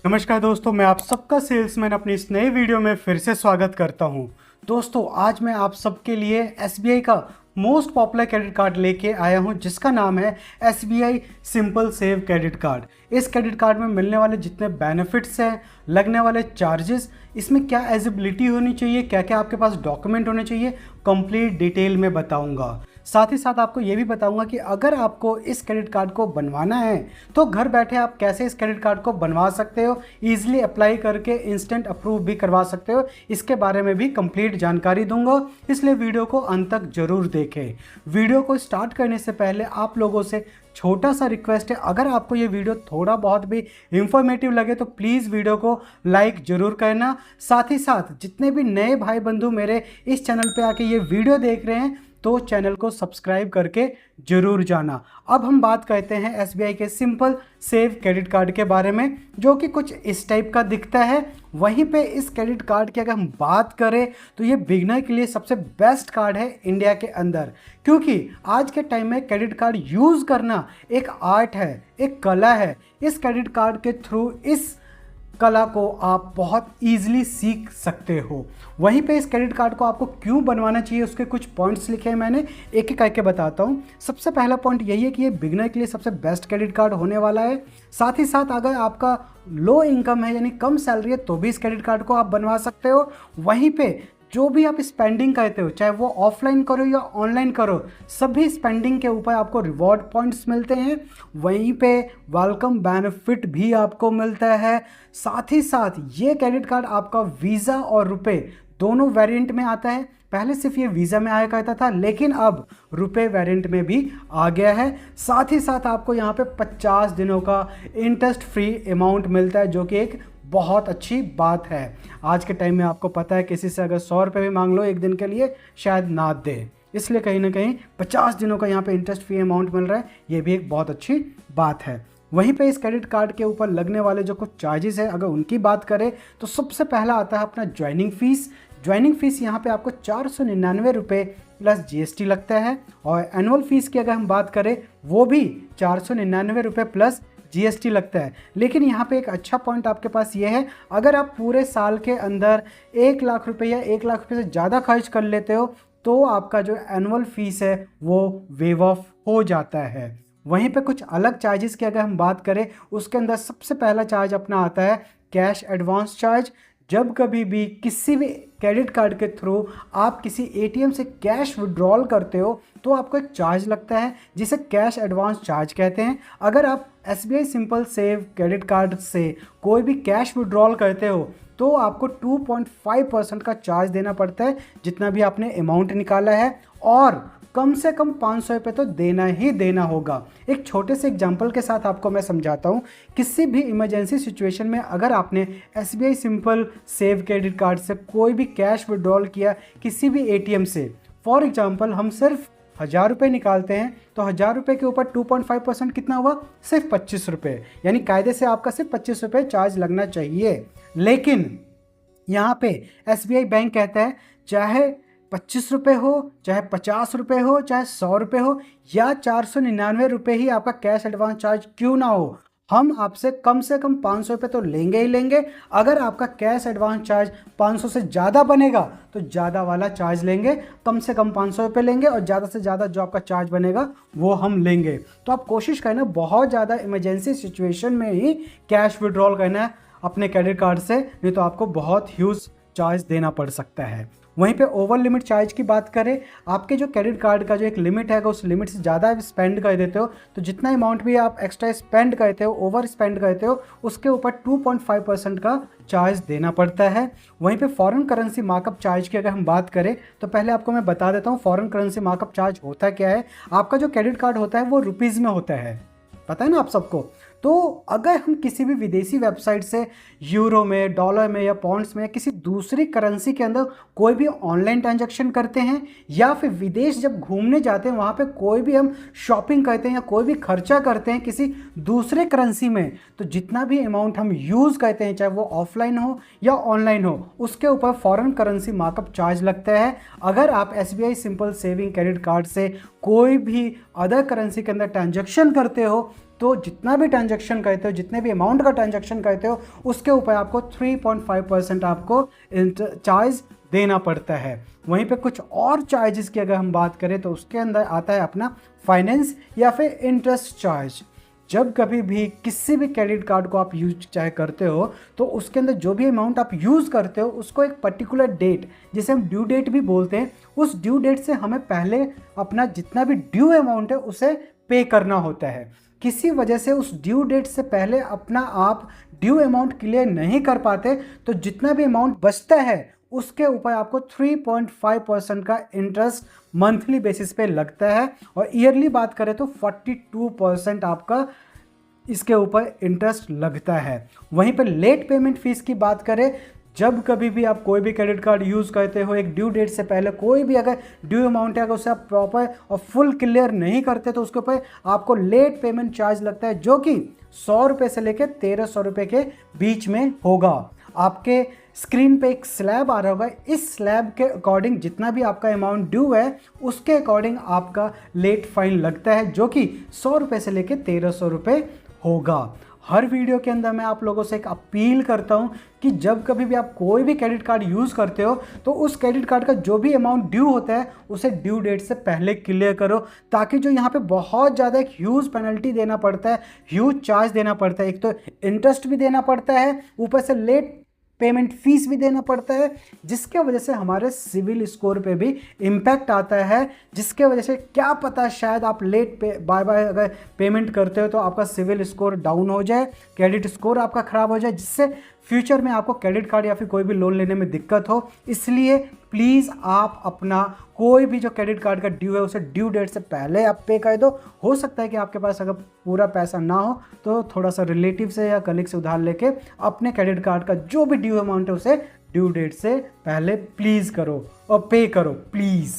नमस्कार दोस्तों, मैं आप सबका सेल्समैन अपनी इस नए वीडियो में फिर से स्वागत करता हूं। दोस्तों, आज मैं आप सबके लिए एसबीआई का मोस्ट पॉपुलर क्रेडिट कार्ड लेके आया हूं, जिसका नाम है SBI simple save credit card. इस क्रेडिट कार्ड में मिलने वाले जितने बेनिफिट्स हैं, लगने वाले चार्जेस, इसमें क्या एलिजिबिलिटी होनी चाहिए, क्या क्या आपके पास डॉक्यूमेंट होने चाहिए, कंप्लीट डिटेल में बताऊंगा। साथ ही साथ आपको ये भी बताऊंगा कि अगर आपको इस क्रेडिट कार्ड को बनवाना है तो घर बैठे आप कैसे इस क्रेडिट कार्ड को बनवा सकते हो, ईजिली अप्लाई करके इंस्टेंट अप्रूव भी करवा सकते हो। इसके बारे में भी कंप्लीट जानकारी दूंगा, इसलिए वीडियो को अंत तक जरूर देखें। वीडियो को स्टार्ट करने से पहले आप लोगों से छोटा सा रिक्वेस्ट है, अगर आपको ये वीडियो थोड़ा बहुत भी इंफॉर्मेटिव लगे तो प्लीज़ वीडियो को लाइक जरूर करना। साथ ही साथ जितने भी नए भाई बंधु मेरे इस चैनल पे आके ये वीडियो देख रहे हैं तो चैनल को सब्सक्राइब करके जरूर जाना। अब हम बात करते हैं एसबीआई के सिंपल सेव क्रेडिट कार्ड के बारे में, जो कि कुछ इस टाइप का दिखता है। वहीं पे इस क्रेडिट कार्ड की अगर हम बात करें तो ये बिगनर के लिए सबसे बेस्ट कार्ड है इंडिया के अंदर, क्योंकि आज के टाइम में क्रेडिट कार्ड यूज़ करना एक आर्ट है, एक कला है। इस क्रेडिट कार्ड के थ्रू इस कला को आप बहुत ईजिली सीख सकते हो। वहीं पे इस क्रेडिट कार्ड को आपको क्यों बनवाना चाहिए, उसके कुछ पॉइंट्स लिखे हैं मैंने, एक एक करके बताता हूँ। सबसे पहला पॉइंट यही है कि ये बिगनर के लिए सबसे बेस्ट क्रेडिट कार्ड होने वाला है। साथ ही साथ अगर आपका लो इनकम है, यानी कम सैलरी है, तो भी इस क्रेडिट कार्ड को आप बनवा सकते हो। वहीं पे जो भी आप स्पेंडिंग करते हो, चाहे वो ऑफलाइन करो या ऑनलाइन करो, सभी स्पेंडिंग के ऊपर आपको रिवॉर्ड पॉइंट्स मिलते हैं। वहीं पे वेलकम बेनिफिट भी आपको मिलता है। साथ ही साथ ये क्रेडिट कार्ड आपका वीज़ा और रुपए दोनों वेरिएंट में आता है। पहले सिर्फ ये वीज़ा में आया करता था, लेकिन अब रुपए वेरिएंट में भी आ गया है। साथ ही साथ आपको यहाँ पे 50 दिनों का इंटरेस्ट फ्री अमाउंट मिलता है, जो कि एक बहुत अच्छी बात है। आज के टाइम में आपको पता है, किसी से अगर 100 रुपये भी मांग लो एक दिन के लिए, शायद ना दे, इसलिए कहीं ना कहीं 50 दिनों का यहाँ पे इंटरेस्ट फ्री अमाउंट मिल रहा है, ये भी एक बहुत अच्छी बात है। वहीं पे इस क्रेडिट कार्ड के ऊपर लगने वाले जो कुछ चार्जेस है, अगर उनकी बात करें तो सबसे पहला आता है अपना ज्वाइनिंग फीस। ज्वाइनिंग फीस यहाँ पे आपको 499 रुपये प्लस जीएसटी लगता है। और एनुअल फीस की अगर हम बात करें, वो भी 499 रुपये प्लस जीएसटी लगता है। लेकिन यहाँ पे एक अच्छा पॉइंट आपके पास ये है, अगर आप पूरे साल के अंदर 1 लाख रुपए या 1 लाख रुपए से ज़्यादा खर्च कर लेते हो तो आपका जो एनुअल फीस है वो वेव ऑफ हो जाता है। वहीं पे कुछ अलग चार्जेस की अगर हम बात करें, उसके अंदर सबसे पहला चार्ज अपना आता है कैश एडवांस चार्ज। जब कभी भी किसी भी क्रेडिट कार्ड के थ्रू आप किसी एटीएम से कैश विड्रॉल करते हो तो आपको एक चार्ज लगता है, जिसे कैश एडवांस चार्ज कहते हैं। अगर आप SBI simple save credit card से कोई भी कैश विड्रॉल करते हो तो आपको 2.5% का चार्ज देना पड़ता है, जितना भी आपने अमाउंट निकाला है, और कम से कम 500 रुपये तो देना ही देना होगा। एक छोटे से एग्जांपल के साथ आपको मैं समझाता हूँ। किसी भी इमरजेंसी सिचुएशन में अगर आपने SBI simple save credit card से कोई भी कैश विड्रॉल किया किसी भी एटीएम से, फॉर एग्जांपल हम सिर्फ 1000 रुपये निकालते हैं, तो 1000 रुपये के ऊपर 2.5% कितना हुआ, सिर्फ 25 रुपये। यानी कायदे से आपका सिर्फ 25 रुपये चार्ज लगना चाहिए। लेकिन यहाँ पे एसबीआई बैंक कहता है चाहे 25 रुपये हो, चाहे 50 रुपये हो, चाहे 100 रुपये हो, या 499 रुपये ही आपका कैश एडवांस चार्ज क्यों ना हो, हम आपसे कम से कम 500 रुपये तो लेंगे ही लेंगे। अगर आपका कैश एडवांस चार्ज 500 से ज़्यादा बनेगा तो ज़्यादा वाला चार्ज लेंगे, कम से कम 500 रुपये लेंगे, और ज़्यादा से ज़्यादा जो आपका चार्ज बनेगा वो हम लेंगे। तो आप कोशिश करना बहुत ज़्यादा इमरजेंसी सिचुएशन में ही कैश विड्रॉल करना है अपने क्रेडिट कार्ड से, नहीं तो आपको बहुत ह्यूज चार्ज देना पड़ सकता है। वहीं पे ओवर लिमिट चार्ज की बात करें, आपके जो क्रेडिट कार्ड का जो एक लिमिट है, उस लिमिट से ज़्यादा स्पेंड कर देते हो तो जितना अमाउंट भी आप एक्स्ट्रा स्पेंड करते हो, ओवर स्पेंड करते हो, उसके ऊपर 2.5% का चार्ज देना पड़ता है। वहीं पे फॉरेन करेंसी मार्कअप चार्ज की अगर हम बात करें तो पहले आपको मैं बता देता हूँ फॉरेन करेंसी मार्कअप चार्ज होता क्या है। आपका जो क्रेडिट कार्ड होता है वो रुपीज़ में होता है, पता है ना आप सबको। तो अगर हम किसी भी विदेशी वेबसाइट से यूरो में, डॉलर में या पॉन्ड्स में या किसी दूसरी करेंसी के अंदर कोई भी ऑनलाइन ट्रांजैक्शन करते हैं, या फिर विदेश जब घूमने जाते हैं वहाँ पे कोई भी हम शॉपिंग करते हैं या कोई भी खर्चा करते हैं किसी दूसरे करेंसी में, तो जितना भी अमाउंट हम यूज़ करते हैं, चाहे वो ऑफलाइन हो या ऑनलाइन हो, उसके ऊपर फॉरेन करेंसी मार्कअप चार्ज लगता है। अगर आप SBI simple saving credit card से कोई भी अदर करेंसी के अंदर ट्रांजैक्शन करते हो तो जितना भी ट्रांजैक्शन करते हो, जितने भी अमाउंट का ट्रांजैक्शन करते हो, उसके ऊपर आपको 3.5% आपको चार्ज देना पड़ता है। वहीं पे कुछ और चार्जेस की अगर हम बात करें तो उसके अंदर आता है अपना फाइनेंस या फिर इंटरेस्ट चार्ज। जब कभी भी किसी भी क्रेडिट कार्ड को आप यूज चाहे करते हो तो उसके अंदर जो भी अमाउंट आप यूज़ करते हो उसको एक पर्टिकुलर डेट, जिसे हम ड्यू डेट भी बोलते हैं, उस ड्यू डेट से हमें पहले अपना जितना भी ड्यू अमाउंट है उसे पे करना होता है। किसी वजह से उस ड्यू डेट से पहले अपना आप ड्यू अमाउंट क्लियर नहीं कर पाते तो जितना भी अमाउंट बचता है उसके ऊपर आपको 3.5% का इंटरेस्ट मंथली बेसिस पे लगता है, और ईयरली बात करें तो 42% आपका इसके ऊपर इंटरेस्ट लगता है। वहीं पर लेट पेमेंट फीस की बात करें, जब कभी भी आप कोई भी क्रेडिट कार्ड यूज़ करते हो एक ड्यू डेट से पहले कोई भी अगर ड्यू अमाउंट है अगर उसे आप प्रॉपर और फुल क्लियर नहीं करते तो उसके ऊपर आपको लेट पेमेंट चार्ज लगता है, जो कि 100 रुपये से लेकर 1300 रुपये के बीच में होगा। आपके स्क्रीन पे एक स्लैब आ रहा होगा, इस स्लैब के अकॉर्डिंग जितना भी आपका अमाउंट ड्यू है उसके अकॉर्डिंग आपका लेट फाइन लगता है, जो कि 100 रुपये से लेकर 1300 रुपये होगा। हर वीडियो के अंदर मैं आप लोगों से एक अपील करता हूं कि जब कभी भी आप कोई भी क्रेडिट कार्ड यूज़ करते हो तो उस क्रेडिट कार्ड का जो भी अमाउंट ड्यू होता है उसे ड्यू डेट से पहले क्लियर करो, ताकि जो यहाँ पे बहुत ज़्यादा एक ह्यूज पेनल्टी देना पड़ता है, ह्यूज चार्ज देना पड़ता है, एक तो इंटरेस्ट भी देना पड़ता है, ऊपर से लेट पेमेंट फीस भी देना पड़ता है, जिसके वजह से हमारे सिविल स्कोर पे भी इम्पैक्ट आता है, जिसके वजह से क्या पता शायद आप लेट बाय अगर पेमेंट करते हो तो आपका सिविल स्कोर डाउन हो जाए, क्रेडिट स्कोर आपका ख़राब हो जाए, जिससे फ्यूचर में आपको क्रेडिट कार्ड या फिर कोई भी लोन लेने में दिक्कत हो। इसलिए प्लीज़ आप अपना कोई भी जो क्रेडिट कार्ड का ड्यू है उसे ड्यू डेट से पहले आप पे कर दो। हो सकता है कि आपके पास अगर पूरा पैसा ना हो तो थोड़ा सा रिलेटिव से या कलीग से उधार लेके अपने क्रेडिट कार्ड का जो भी ड्यू अमाउंट है उसे ड्यू डेट से पहले प्लीज़ करो और पे करो प्लीज़।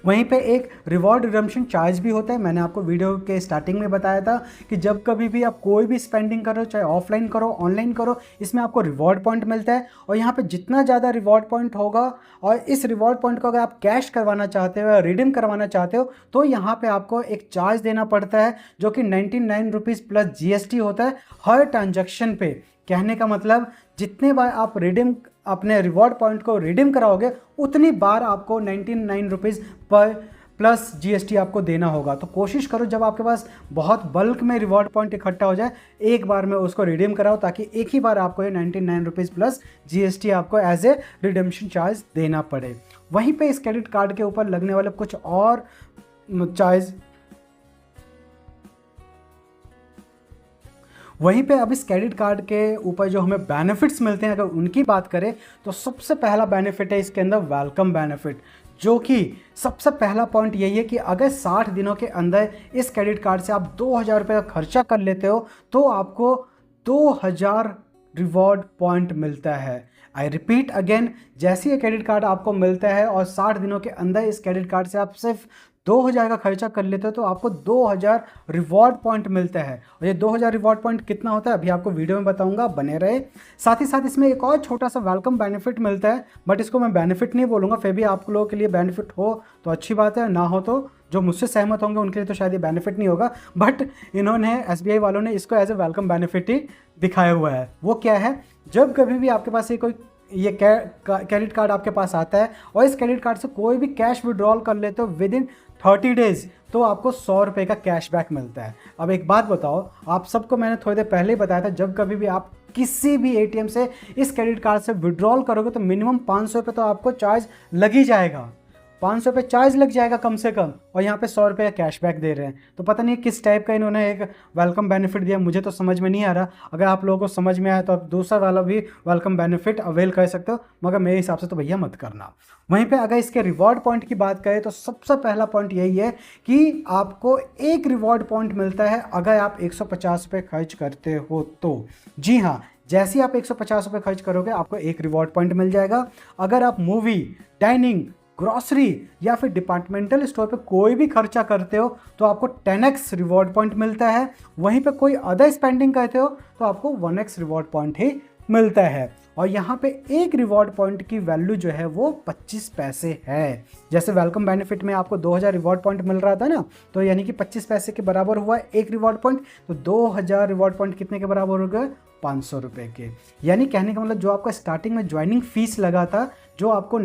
वहीं पे एक रिवॉर्ड रिडम्पशन चार्ज भी होता है। मैंने आपको वीडियो के स्टार्टिंग में बताया था कि जब कभी भी आप कोई भी स्पेंडिंग करो, चाहे ऑफलाइन करो ऑनलाइन करो, इसमें आपको रिवॉर्ड पॉइंट मिलता है, और यहाँ पे जितना ज़्यादा रिवॉर्ड पॉइंट होगा और इस रिवॉर्ड पॉइंट को अगर आप कैश करवाना चाहते हो या रिडीम करवाना चाहते हो तो यहाँ पर आपको एक चार्ज देना पड़ता है, जो कि 99 रुपीज़ प्लस GST होता है हर ट्रांजैक्शन पे। कहने का मतलब जितने बार आप रिडीम अपने रिवॉर्ड पॉइंट को रिडीम कराओगे उतनी बार आपको 99 रुपीज़ पर प्लस GST आपको देना होगा। तो कोशिश करो जब आपके पास बहुत बल्क में रिवॉर्ड पॉइंट इकट्ठा हो जाए एक बार में उसको रिडीम कराओ, ताकि एक ही बार आपको ये 99 रुपीज़ प्लस GST आपको एज ए रिडम्पशन चार्ज देना पड़े। वहीं पे इस क्रेडिट कार्ड के ऊपर लगने वाले कुछ और चार्ज, वहीं पे अब इस क्रेडिट कार्ड के ऊपर जो हमें बेनिफिट्स मिलते हैं अगर उनकी बात करें तो सबसे पहला बेनिफिट है इसके अंदर वेलकम बेनिफिट, जो कि सबसे पहला पॉइंट यही है कि अगर 60 दिनों के अंदर इस क्रेडिट कार्ड से आप 2000 रुपये का खर्चा कर लेते हो तो आपको 2000 रिवॉर्ड पॉइंट मिलता है। आई रिपीट अगेन, जैसे ये क्रेडिट कार्ड आपको मिलता है और 60 दिनों के अंदर इस क्रेडिट कार्ड से आप सिर्फ 2000 का खर्चा कर लेते हो तो आपको 2000 रिवॉर्ड पॉइंट मिलता है। और ये 2000 रिवॉर्ड पॉइंट कितना होता है अभी आपको वीडियो में बताऊंगा, बने रहे। साथ ही साथ इसमें एक और छोटा सा वेलकम बेनिफिट मिलता है, बट इसको मैं बेनिफिट नहीं बोलूँगा, फिर भी आप लोगों के लिए बेनिफिट हो तो अच्छी बात है, ना हो तो जो मुझसे सहमत होंगे उनके लिए तो शायद ये बेनिफिट नहीं होगा, बट इन्होंने SBI वालों ने इसको एज ए वेलकम बेनिफिट ही दिखाया हुआ है। वो क्या है, जब कभी भी आपके पास ये क्रेडिट कार्ड आपके पास आता है और इस क्रेडिट कार्ड से कोई भी कैश विड्रॉल कर लेते हो विदिन 30 डेज तो आपको 100 रुपये का कैशबैक मिलता है। अब एक बात बताओ, आप सबको मैंने थोड़ी देर पहले ही बताया था, जब कभी भी आप किसी भी ATM से इस क्रेडिट कार्ड से विड्रॉल करोगे तो मिनिमम 500 रुपये तो आपको चार्ज लग ही जाएगा, 500 रुपये चार्ज लग जाएगा कम से कम, और यहाँ पे 100 रुपये का कैशबैक दे रहे हैं। तो पता नहीं किस टाइप का इन्होंने एक वेलकम बेनिफिट दिया, मुझे तो समझ में नहीं आ रहा। अगर आप लोगों को समझ में आया तो आप दूसरा वाला भी वेलकम बेनिफिट अवेल कर सकते हो, मगर मेरे हिसाब से तो भैया मत करना। वहीं पे अगर इसके रिवॉर्ड पॉइंट की बात करें तो सबसे पहला पॉइंट यही है कि आपको एक रिवॉर्ड पॉइंट मिलता है अगर आप 150 रुपये खर्च करते हो तो। जी हाँ, जैसे ही आप 150 रुपये खर्च करोगे आपको एक रिवॉर्ड पॉइंट मिल जाएगा। अगर आप मूवी, डाइनिंग, ग्रॉसरी या फिर डिपार्टमेंटल स्टोर पे कोई भी खर्चा करते हो तो आपको 10x रिवॉर्ड पॉइंट मिलता है। वहीं पे कोई अदर स्पेंडिंग करते हो तो आपको 1x रिवॉर्ड पॉइंट ही मिलता है। और यहाँ पे एक रिवॉर्ड पॉइंट की वैल्यू जो है वो 25 पैसे है। जैसे वेलकम बेनिफिट में आपको 2000 रिवॉर्ड पॉइंट मिल रहा था ना, तो यानी कि 25 पैसे के बराबर हुआ एक रिवॉर्ड पॉइंट, तो 2000 रिवॉर्ड पॉइंट कितने के बराबर हो गए? 500 रुपये के। यानी कहने का मतलब जो आपका स्टार्टिंग में ज्वाइनिंग फीस लगा था, जो आपको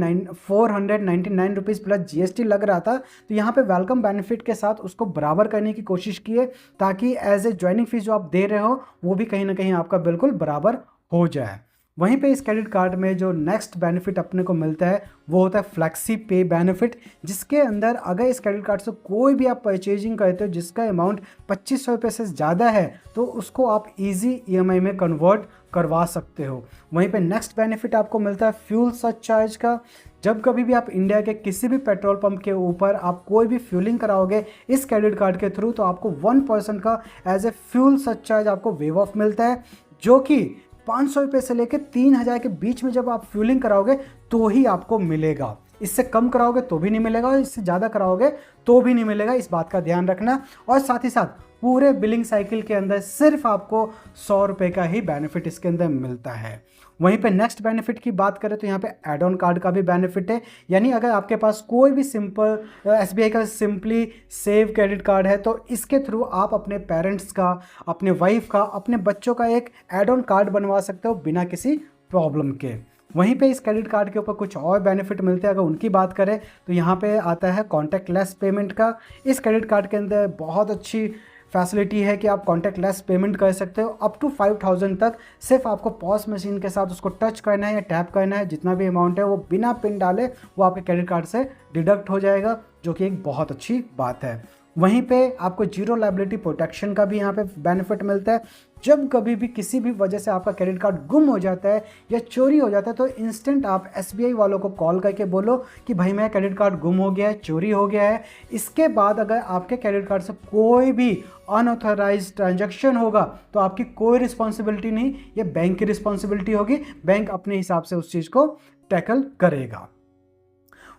499 रुपीज़ प्लस GST लग रहा था, तो यहाँ पे वेलकम बेनिफिट के साथ उसको बराबर करने की कोशिश किए, ताकि एज ए ज्वाइनिंग फीस जो आप दे रहे हो वो भी कहीं ना कहीं आपका बिल्कुल बराबर हो जाए। वहीं पे इस क्रेडिट कार्ड में जो नेक्स्ट बेनिफिट अपने को मिलता है वो होता है फ्लेक्सी पे बेनिफिट, जिसके अंदर अगर इस क्रेडिट कार्ड से कोई भी आप परचेजिंग करते हो जिसका अमाउंट 2500 रुपये से ज़्यादा है तो उसको आप इजी EMI में कन्वर्ट करवा सकते हो। वहीं पे नेक्स्ट बेनिफिट आपको मिलता है फ्यूल सरचार्ज का। जब कभी भी आप इंडिया के किसी भी पेट्रोल पंप के ऊपर आप कोई भी फ्यूलिंग कराओगे इस क्रेडिट कार्ड के थ्रू, तो आपको 1% का एज ए फ्यूल सरचार्ज आपको वेव ऑफ मिलता है, जो कि 500 रुपये से लेकर 3000 के बीच में जब आप फ्यूलिंग कराओगे तो ही आपको मिलेगा। इससे कम कराओगे तो भी नहीं मिलेगा और इससे ज़्यादा कराओगे तो भी नहीं मिलेगा, इस बात का ध्यान रखना। और साथ ही साथ पूरे बिलिंग साइकिल के अंदर सिर्फ आपको 100 रुपये का ही बेनिफिट इसके अंदर मिलता है। वहीं पे नेक्स्ट बेनिफिट की बात करें तो यहाँ पे एड ऑन कार्ड का भी बेनिफिट है। यानी अगर आपके पास कोई भी सिंपल SBI का सिंपली सेव क्रेडिट कार्ड है तो इसके थ्रू आप अपने पेरेंट्स का, अपने वाइफ का, अपने बच्चों का एक एड ऑन कार्ड बनवा सकते हो बिना किसी प्रॉब्लम के। वहीं पे इस क्रेडिट कार्ड के ऊपर कुछ और बेनिफिट मिलते हैं। अगर उनकी बात करें तो यहाँ पे आता है कॉन्टैक्टलेस पेमेंट का। इस क्रेडिट कार्ड के अंदर बहुत अच्छी फैसिलिटी है कि आप कॉन्टैक्टलेस पेमेंट कर सकते हो अप टू 5000 तक। सिर्फ आपको पॉस मशीन के साथ उसको टच करना है या टैप करना है, जितना भी अमाउंट है वो बिना पिन डाले वो आपके क्रेडिट कार्ड से डिडक्ट हो जाएगा, जो कि एक बहुत अच्छी बात है। वहीं पे आपको जीरो लायबिलिटी प्रोटेक्शन का भी यहाँ पे बेनिफिट मिलता है। जब कभी भी किसी भी वजह से आपका क्रेडिट कार्ड गुम हो जाता है या चोरी हो जाता है तो इंस्टेंट आप SBI वालों को कॉल करके बोलो कि भाई मेरा क्रेडिट कार्ड गुम हो गया है, चोरी हो गया है। इसके बाद अगर आपके क्रेडिट कार्ड से कोई भी अनऑथराइज ट्रांजैक्शन होगा तो आपकी कोई रिस्पॉन्सिबिलिटी नहीं, ये बैंक की रिस्पॉन्सिबिलिटी होगी। बैंक अपने हिसाब से उस चीज़ को टैकल करेगा।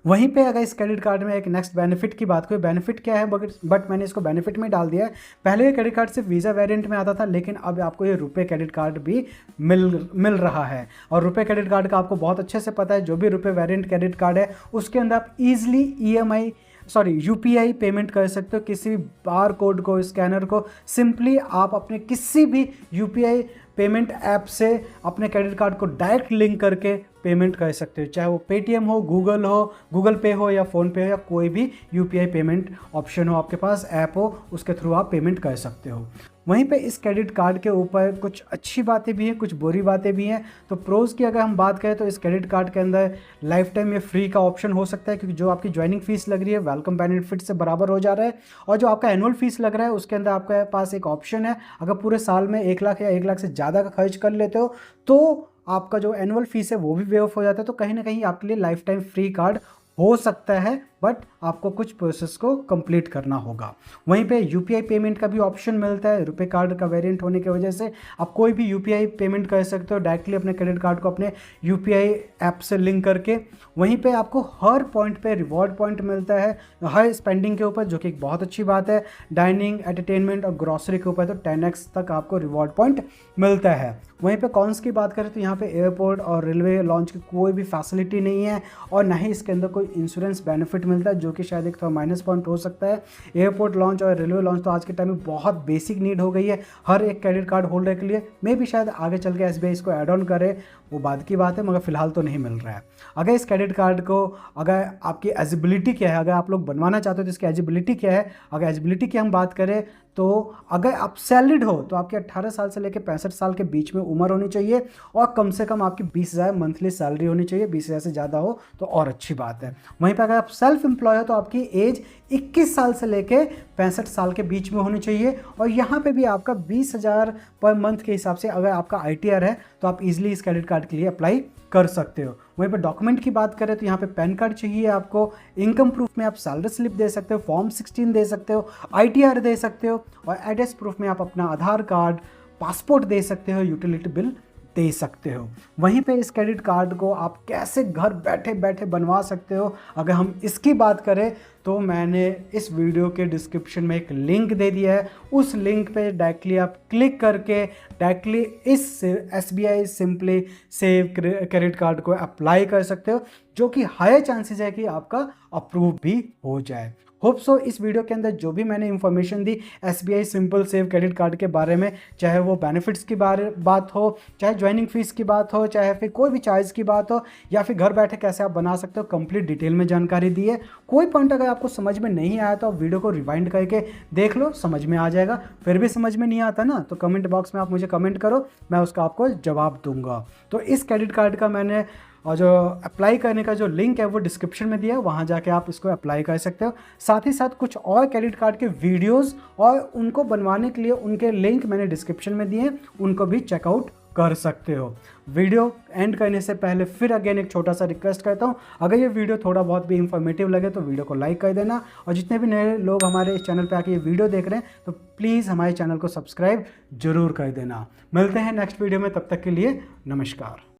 वहीं पे अगर इस क्रेडिट कार्ड में एक नेक्स्ट बेनिफिट की बात करें, बेनिफिट क्या है बट मैंने इसको बेनिफिट में डाल दिया है। पहले ये क्रेडिट कार्ड सिर्फ वीज़ा वेरिएंट में आता था, लेकिन अब आपको ये रुपए क्रेडिट कार्ड भी मिल रहा है। और रुपए क्रेडिट कार्ड का आपको बहुत अच्छे से पता है, जो भी रुपए वेरिएंट क्रेडिट कार्ड है उसके अंदर आप ईजिली UPI पेमेंट कर सकते हो। किसी भी बार कोड को, स्कैनर को सिंपली आप अपने किसी भी UPI पेमेंट ऐप से अपने क्रेडिट कार्ड को डायरेक्ट लिंक करके पेमेंट कर सकते हो, चाहे वो पेटीएम हो, गूगल पे हो या फ़ोनपे हो या कोई भी UPI पेमेंट ऑप्शन हो आपके पास, ऐप हो, उसके थ्रू आप पेमेंट कर सकते हो। वहीं पे इस क्रेडिट कार्ड के ऊपर कुछ अच्छी बातें भी हैं, कुछ बुरी बातें भी हैं। तो प्रोज़ की अगर हम बात करें तो इस क्रेडिट कार्ड के अंदर लाइफ टाइम ये फ्री का ऑप्शन हो सकता है, क्योंकि जो आपकी ज्वाइनिंग फीस लग रही है वेलकम बेनिफिट से बराबर हो जा रहा है। और जो आपका एनुअल फीस लग रहा है उसके अंदर आपके पास एक ऑप्शन है, अगर पूरे साल में 1 लाख या 1 लाख से ज़्यादा का खर्च कर लेते हो तो आपका जो एनुअल फीस है वो भी वेव ऑफ हो जाता है। तो कहीं ना कहीं आपके लिए लाइफ टाइम फ्री कार्ड हो सकता है, बट आपको कुछ प्रोसेस को कंप्लीट करना होगा। वहीं पे UPI पेमेंट का भी ऑप्शन मिलता है। रुपए कार्ड का वेरिएंट होने की वजह से आप कोई भी UPI पेमेंट कर सकते हो डायरेक्टली अपने क्रेडिट कार्ड को अपने UPI ऐप से लिंक करके। वहीं पे आपको हर पॉइंट पे रिवॉर्ड पॉइंट मिलता है, हर स्पेंडिंग के ऊपर, जो कि एक बहुत अच्छी बात है। डाइनिंग, एंटरटेनमेंट और ग्रॉसरी के ऊपर तो 10x तक आपको रिवॉर्ड पॉइंट मिलता है। वहीं पे कॉन्स की बात करें तो यहाँ पे एयरपोर्ट और रेलवे लॉन्च की कोई भी फैसिलिटी नहीं है, और ना ही इसके अंदर कोई इंश्योरेंस बेनिफिट मिलता है, जो कि शायद एक थोड़ा माइनस पॉइंट हो सकता है। एयरपोर्ट लॉन्च और रेलवे लॉन्च तो आज के टाइम में बहुत बेसिक नीड हो गई है हर एक क्रेडिट कार्ड होल्डर के लिए। मे भी शायद आगे चल के SBI इसको ऐड ऑन करे, वो बाद की बात है, मगर फिलहाल तो नहीं मिल रहा है। अगर इस क्रेडिट कार्ड को, अगर आपकी एलिजिबिलिटी क्या है, अगर आप लोग बनवाना चाहते हो तो इसकी एलिजिबिलिटी क्या है। अगर एलिजिबिलिटी की हम बात करें तो अगर आप सैलरीड हो तो आपकी 18 साल से लेकर 65 साल के बीच में उम्र होनी चाहिए, और कम से कम आपकी 20,000 मंथली सैलरी होनी चाहिए। 20,000 से ज़्यादा हो तो और अच्छी बात है। वहीं पर अगर आप सेल्फ एम्प्लॉय हो तो आपकी एज 21 साल से लेकर 65 साल के बीच में होनी चाहिए, और यहाँ पे भी आपका 20,000 पर मंथ के हिसाब से अगर आपका ITR है तो आप इजीली इस क्रेडिट कार्ड के लिए अप्लाई कर सकते हो। वहीं पर डॉक्यूमेंट की बात करें तो यहाँ पे पैन कार्ड चाहिए आपको, इनकम प्रूफ में आप सैलरी स्लिप दे सकते हो, फॉर्म 16 दे सकते हो, ITR दे सकते हो, और एड्रेस प्रूफ में आप अपना आधार कार्ड, पासपोर्ट दे सकते हो, यूटिलिटी बिल दे सकते हो। वहीं पे इस क्रेडिट कार्ड को आप कैसे घर बैठे बैठे बनवा सकते हो, अगर हम इसकी बात करें तो मैंने इस वीडियो के डिस्क्रिप्शन में एक लिंक दे दिया है। उस लिंक पे डायरेक्टली आप क्लिक करके डायरेक्टली इस SBI simply save credit card को अप्लाई कर सकते हो, जो कि हाई चांसेस है कि आपका अप्रूव भी हो जाए। होप सो इस वीडियो के अंदर जो भी मैंने इंफॉर्मेशन दी SBI simple save credit card के बारे में, चाहे वो बेनिफिट्स की बात हो, चाहे ज्वाइनिंग फीस की बात हो, चाहे फिर कोई भी चार्ज की बात हो, या फिर घर बैठे कैसे आप बना सकते हो, कंप्लीट डिटेल में जानकारी दी है। कोई पॉइंट अगर आपको समझ में नहीं आया तो आप वीडियो को रिवाइंड करके देख लो, समझ में आ जाएगा। फिर भी समझ में नहीं आता ना तो कमेंट बॉक्स में आप मुझे कमेंट करो, मैं उसका आपको जवाब दूंगा। तो इस क्रेडिट कार्ड का मैंने और जो अप्लाई करने का जो लिंक है वो डिस्क्रिप्शन में दिया है, वहाँ जाके आप इसको अप्लाई कर सकते हो। साथ ही साथ कुछ और क्रेडिट कार्ड के वीडियोस और उनको बनवाने के लिए उनके लिंक मैंने डिस्क्रिप्शन में दिए हैं, उनको भी चेकआउट कर सकते हो। वीडियो एंड करने से पहले फिर अगेन एक छोटा सा रिक्वेस्ट करता हूँ, अगर ये वीडियो थोड़ा बहुत भी इंफॉर्मेटिव लगे तो वीडियो को लाइक कर देना, और जितने भी नए लोग हमारे इस चैनल पे आके ये वीडियो देख रहे हैं तो प्लीज़ हमारे चैनल को सब्सक्राइब जरूर कर देना। मिलते हैं नेक्स्ट वीडियो में, तब तक के लिए नमस्कार।